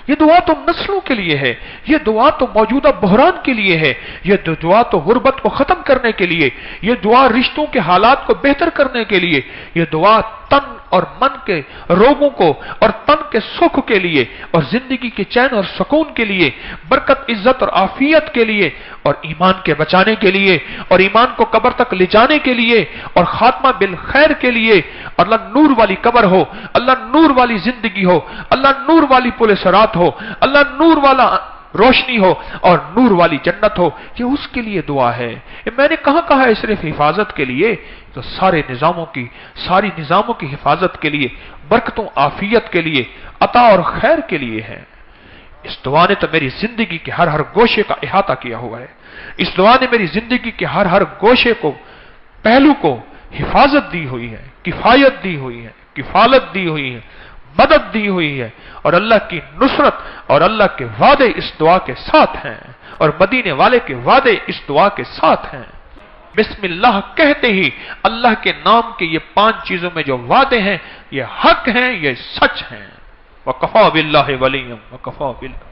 یہ دعا تو نسلوں کے لیے ہے، یہ دعا تو موجودہ بحران کے لیے ہے، یہ دعا تو غربت کو ختم کرنے کے لیے، یہ دعا رشتوں کے حالات کو بہتر کرنے کے لیے، یہ دعا تن اور من کے روگوں کو اور تن کے سکھ کے لیے اور زندگی کے چین اور سکون کے لیے، برکت، عزت اور عافیت کے لیے اور ایمان کے بچانے کے لیے اور ایمان کو قبر تک لے جانے کے لیے اور خاتمہ بالخیر کے لیے۔ اللہ نور والی قبر ہو، اللہ نور والی زندگی ہو، اللہ نور والی پل صراط ہو، اللہ نور والا روشنی ہو اور نور والی جنت ہو، یہ اس کے لیے دعا ہے۔ میں نے کہا ہے صرف حفاظت کے لیے، تو ساری نظاموں کی حفاظت کے لیے، برکتوں عافیت کے لیے، عطا اور خیر کے لیے ہے۔ اس دعا نے تو میری زندگی کے ہر گوشے کا احاطہ کیا ہوا ہے۔ اس دعا نے میری زندگی کے ہر گوشے کو، پہلو کو حفاظت دی ہوئی ہے، کفایت دی ہوئی ہے، کفالت دی ہوئی ہے، مدد دی ہوئی ہے، اور اللہ کی نصرت اور اللہ کے وعدے اس دعا کے ساتھ ہیں، اور مدینے والے کے وعدے اس دعا کے ساتھ ہیں۔ بسم اللہ کہتے ہی اللہ کے نام کے یہ 5 چیزوں میں جو وعدے ہیں یہ حق ہیں، یہ سچ ہیں۔ وَكَفَى بِاللَّهِ وَلِيًّا وَكَفَى بِاللَّهِ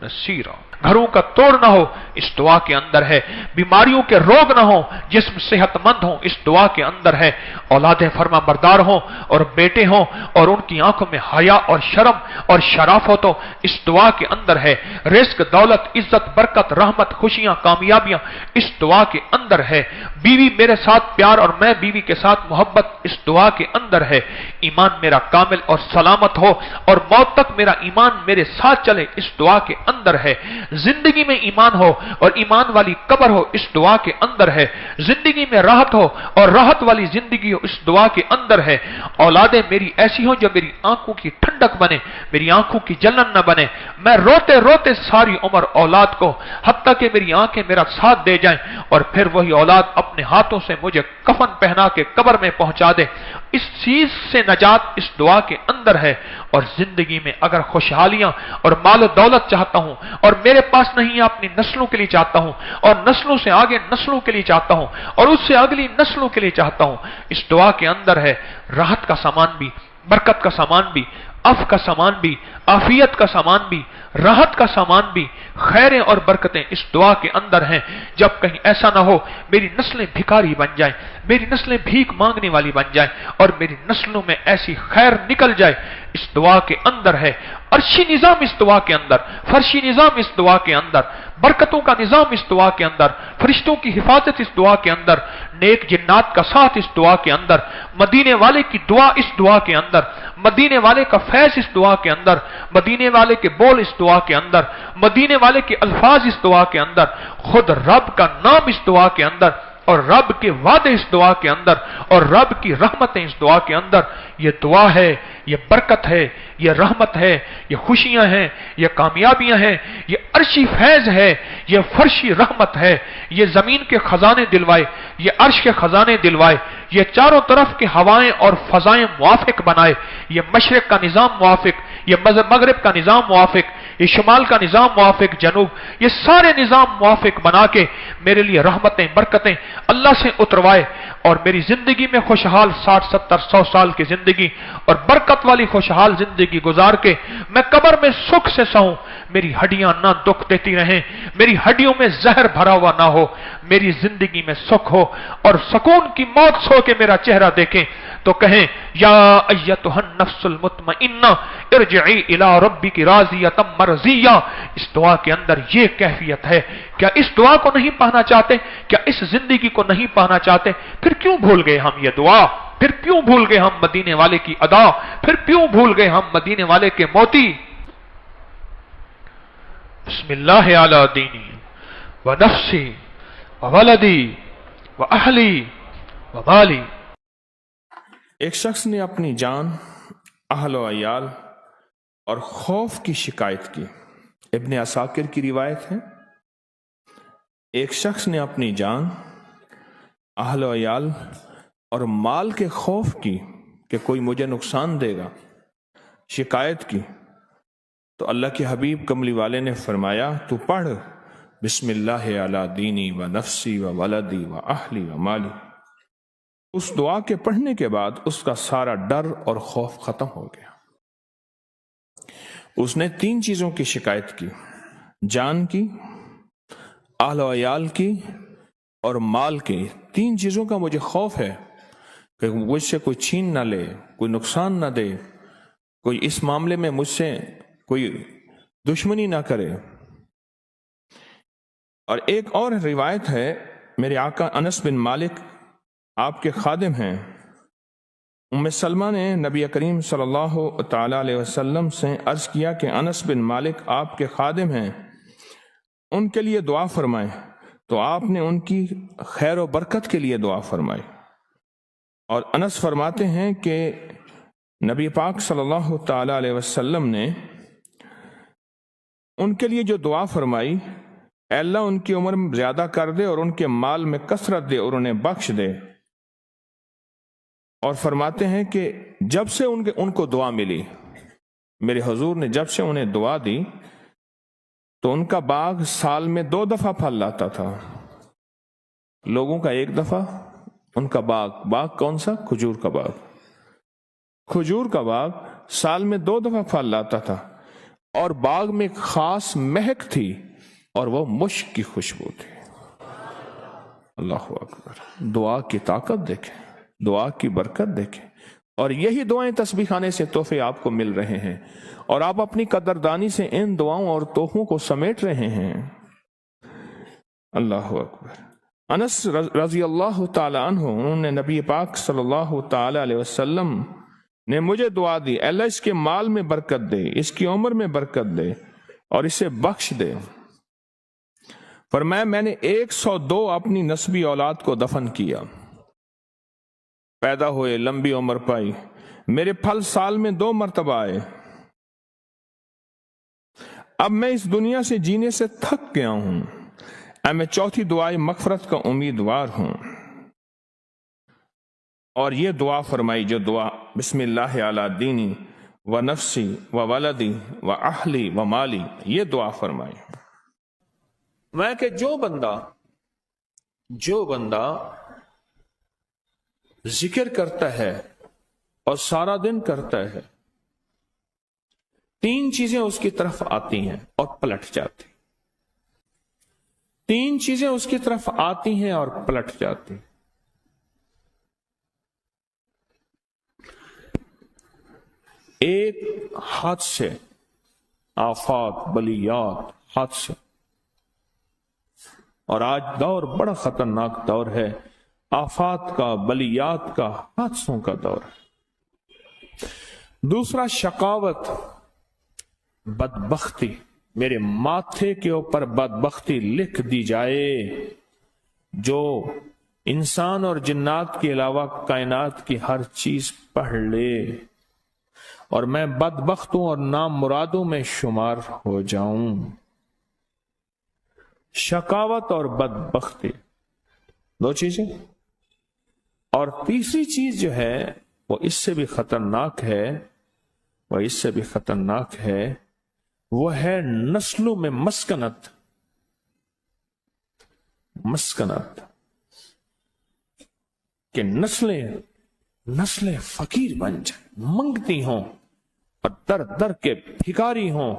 نصیرا۔ گھروں کا توڑ نہ ہو اس دعا کے اندر ہے، بیماریوں کے روگ نہ ہو، جسم صحت مند ہو اس دعا کے اندر ہے، اولادیں فرما بردار ہوں اور بیٹے ہوں اور ان کی آنکھوں میں حیا اور شرم اور شرافت ہو اس دعا کے اندر ہے، رزق، دولت، عزت، برکت، رحمت، خوشیاں، کامیابیاں اس دعا کے اندر ہے، بیوی میرے ساتھ پیار اور میں بیوی کے ساتھ محبت اس دعا کے اندر ہے، ایمان میرا کامل اور سلامت ہو اور موت تک میرا ایمان میرے ساتھ چلے اس دعا کے اندر ہے، زندگی میں ایمان ہو اور ایمان والی قبر ہو اس دعا کے اندر ہے، زندگی میں راحت ہو اور راحت والی زندگی ہو اس دعا کے اندر ہے، اولادیں میری ایسی ہوں جو میری آنکھوں کی ٹھنڈک بنے، میری آنکھوں کی جلن نہ بنے، میں روتے روتے ساری عمر اولاد کو حتیٰ کہ میری آنکھیں میرا ساتھ دے جائیں اور پھر وہی اولاد اپنے ہاتھوں سے مجھے کفن پہنا کے قبر میں پہنچا دے، اس چیز سے نجات اس دعا کے اندر ہے۔ اور زندگی میں اگر خوشحالیاں اور مال و دولت چاہتا ہوں اور میرے پاس نہیں اپنی نسلوں کے لیے چاہتا ہوں اور نسلوں سے آگے نسلوں کے لیے چاہتا ہوں اور اس سے اگلی نسلوں کے لیے چاہتا ہوں، اس دعا کے اندر ہے راحت کا سامان بھی، برکت کا سامان بھی، عفو کا سامان بھی، عافیت کا سامان بھی، راحت کا سامان بھی، خیریں اور برکتیں اس دعا کے اندر ہیں۔ جب کہیں ایسا نہ ہو میری نسلیں بھکاری بن جائیں، میری نسلیں بھیک مانگنے والی بن جائیں اور میری نسلوں میں ایسی خیر نکل جائے، اس دعا کے اندر ہے عرشی نظام، اس دعا کے اندر فرشی نظام، اس دعا کے اندر برکتوں کا نظام، اس دعا کے اندر فرشتوں کی حفاظت، اس دعا کے اندر نیک جنات کا ساتھ، اس دعا کے اندر مدینے والے کی دعا، اس دعا کے اندر مدینے والے کا فیض، اس دعا کے اندر مدینے والے کے بول، اس دعا کے اندر مدینے والے کے الفاظ، اس دعا کے اندر خود رب کا نام، اس دعا کے اندر اور رب کے وعدے اس دعا کے اندر اور رب کی رحمتیں اس دعا کے اندر۔ یہ دعا ہے، یہ برکت ہے، یہ رحمت ہے، یہ خوشیاں ہیں، یہ کامیابیاں ہیں، یہ عرشی فیض ہے، یہ فرشی رحمت ہے، یہ زمین کے خزانے دلوائے، یہ عرش کے خزانے دلوائے، یہ چاروں طرف کے ہوائیں اور فضائیں موافق بنائے، یہ مشرق کا نظام موافق، یہ مغرب کا نظام موافق، یہ شمال کا نظام موافق، جنوب، یہ سارے نظام موافق بنا کے میرے لیے رحمتیں، برکتیں اللہ سے اتروائے اور میری زندگی میں خوشحال 60 70 100 سال کی زندگی اور برکت والی خوشحال زندگی گزار کے میں قبر میں سکھ سے سہوں، میری ہڈیاں نہ دکھ دیتی رہیں، میری ہڈیوں میں زہر بھرا ہوا نہ ہو، میری زندگی میں سکھ ہو اور سکون کی موت سو کے میرا چہرہ دیکھیں تو کہیں یا ایتھا النفس المطمئنہ ارجعی الی ربک راضیۃ مرضیہ۔ اس دعا کے اندر یہ کیفیت ہے۔ کیا اس دعا کو نہیں پانا چاہتے؟ کیا اس زندگی کو نہیں پانا چاہتے؟ پھر کیوں بھول گئے ہم یہ دعا؟ پھر کیوں بھول گئے ہم مدینے والے کی ادا؟ پھر کیوں بھول گئے ہم مدینے والے کے موتی؟ بسم اللہ علی دینی و نفسی و ولدی و اہلی و مالی۔ ایک شخص نے اپنی جان، اہل و عیال اور خوف کی شکایت کی۔ ابن عساکر کی روایت ہے، ایک شخص نے اپنی جان، اہل و عیال اور مال کے خوف کی کہ کوئی مجھے نقصان دے گا شکایت کی، تو اللہ کے حبیب کملی والے نے فرمایا تو پڑھ بسم اللہ علی دینی و نفسی و ولدی و اہلی و مالی۔ اس دعا کے پڑھنے کے بعد اس کا سارا ڈر اور خوف ختم ہو گیا۔ اس نے 3 چیزوں کی شکایت کی، جان کی، اہل و عیال کی اور مال کی۔ 3 چیزوں کا مجھے خوف ہے کہ مجھ سے کوئی چھین نہ لے، کوئی نقصان نہ دے، کوئی اس معاملے میں مجھ سے کوئی دشمنی نہ کرے۔ اور ایک اور روایت ہے، میرے آقا انس بن مالک آپ کے خادم ہیں، ام سلمہ نے نبی کریم صلی اللہ تعالی علیہ وسلم سے عرض کیا کہ انس بن مالک آپ کے خادم ہیں، ان کے لیے دعا فرمائیں، تو آپ نے ان کی خیر و برکت کے لیے دعا فرمائی۔ اور انس فرماتے ہیں کہ نبی پاک صلی اللہ تعالی علیہ وسلم نے ان کے لیے جو دعا فرمائی، اے اللہ ان کی عمر میں زیادہ کر دے اور ان کے مال میں کثرت دے اور انہیں بخش دے۔ اور فرماتے ہیں کہ جب سے ان کو دعا ملی، میرے حضور نے جب سے انہیں دعا دی تو ان کا باغ سال میں 2 دفعہ پھل لاتا تھا، لوگوں کا 1 دفعہ، ان کا باغ کون سا؟ کھجور کا باغ۔ کھجور کا باغ سال میں 2 دفعہ پھل لاتا تھا، اور باغ میں ایک خاص مہک تھی اور وہ مشک کی خوشبو تھی۔ اللہ اکبر! دعا کی طاقت دیکھیں، دعا کی برکت دیکھیں، اور یہی دعائیں تسبیح خانے سے تحفے آپ کو مل رہے ہیں، اور آپ اپنی قدردانی سے ان دعاؤں اور تحفوں کو سمیٹ رہے ہیں۔ اللہ اکبر! انس رضی اللہ تعالی عنہ، انہوں نے نبی پاک صلی اللہ تعالی علیہ وسلم نے مجھے دعا دی، اللہ اس کے مال میں برکت دے، اس کی عمر میں برکت دے اور اسے بخش دے۔ فرمایا میں نے 102 اپنی نسبی اولاد کو دفن کیا، پیدا ہوئے، لمبی عمر پائی، میرے پھل سال میں 2 مرتبہ آئے۔ اب میں اس دنیا سے جینے سے تھک گیا ہوں، اب میں 4تھی دعائے مغفرت کا امیدوار ہوں۔ اور یہ دعا فرمائی، جو دعا بسم اللہ علی دینی و نفسی و ولدی و اہلی و مالی، یہ دعا فرمائی۔ میں کہ جو بندہ ذکر کرتا ہے اور سارا دن کرتا ہے، 3 چیزیں اس کی طرف آتی ہیں اور پلٹ جاتی، 3 چیزیں اس کی طرف آتی ہیں اور پلٹ جاتی۔ ایک حادثے، آفات، بلیات، حادثے، اور آج دور بڑا خطرناک دور ہے، آفات کا، بلیات کا، حادثوں کا دور ہے۔ دوسرا شقاوت، بدبختی، میرے ماتھے کے اوپر بدبختی لکھ دی جائے، جو انسان اور جنات کے علاوہ کائنات کی ہر چیز پڑھ لے، اور میں بدبختوں اور نامرادوں میں شمار ہو جاؤں۔ شقاوت اور بدبختی، 2 چیزیں۔ اور تیسری چیز جو ہے وہ اس سے بھی خطرناک ہے، وہ ہے نسلوں میں مسکنت، کہ نسلیں فقیر بن جائیں، منگتی ہوں اور در در کے بھکاری ہوں،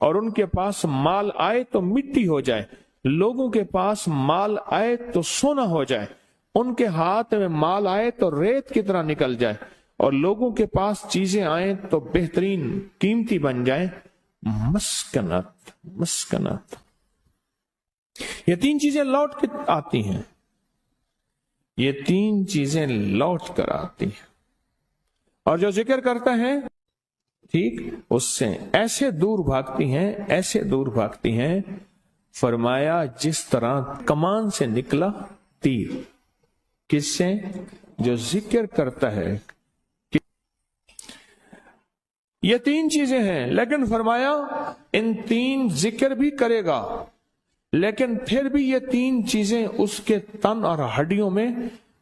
اور ان کے پاس مال آئے تو مٹی ہو جائے، لوگوں کے پاس مال آئے تو سونا ہو جائے، ان کے ہاتھ میں مال آئے تو ریت کی طرح نکل جائے، اور لوگوں کے پاس چیزیں آئیں تو بہترین قیمتی بن جائیں۔ مسکنت، یہ 3 چیزیں لوٹ کے آتی ہیں، یہ 3 چیزیں لوٹ کر آتی ہیں، اور جو ذکر کرتا ہے ٹھیک اس سے ایسے دور بھاگتی ہیں، فرمایا جس طرح کمان سے نکلا تیر۔ کس سے؟ جو ذکر کرتا ہے۔ یہ 3 چیزیں ہیں، لیکن فرمایا ان 3 ذکر بھی کرے گا، لیکن پھر بھی یہ 3 چیزیں اس کے تن اور ہڈیوں میں،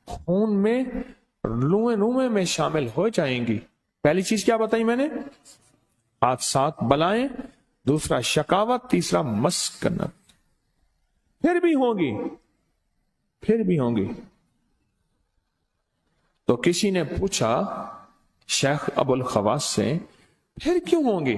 خون میں، لوئے میں شامل ہو جائیں گی۔ پہلی چیز کیا بتائی میں نے؟ حادثات، بلائیں، دوسرا شقاوت، تیسرا مسکنت۔ پھر بھی ہوں گی۔ تو کسی نے پوچھا شیخ ابو الخواص سے، پھر کیوں ہوں گی؟